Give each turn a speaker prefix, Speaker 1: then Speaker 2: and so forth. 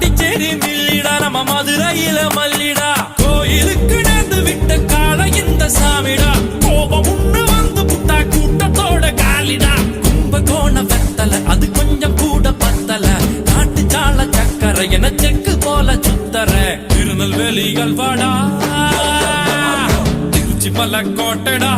Speaker 1: பாண்டிச்சேரி மில்லிடா நம்ம மதுரையில மல்லிடா கோயிலுக்கு நேர்ந்து விட்ட கால இந்த சாமிடா கோபம் உண்ணு வந்து புட்டா கூட்டத்தோட காலிடா கும்பகோண வெத்தல அது கொஞ்சம் கூட பத்தல நாட்டு சால சக்கரை என செக்கு போல சுத்தர திருநெல்வேலிகள் வாடா திருச்சி மலை கோட்டடா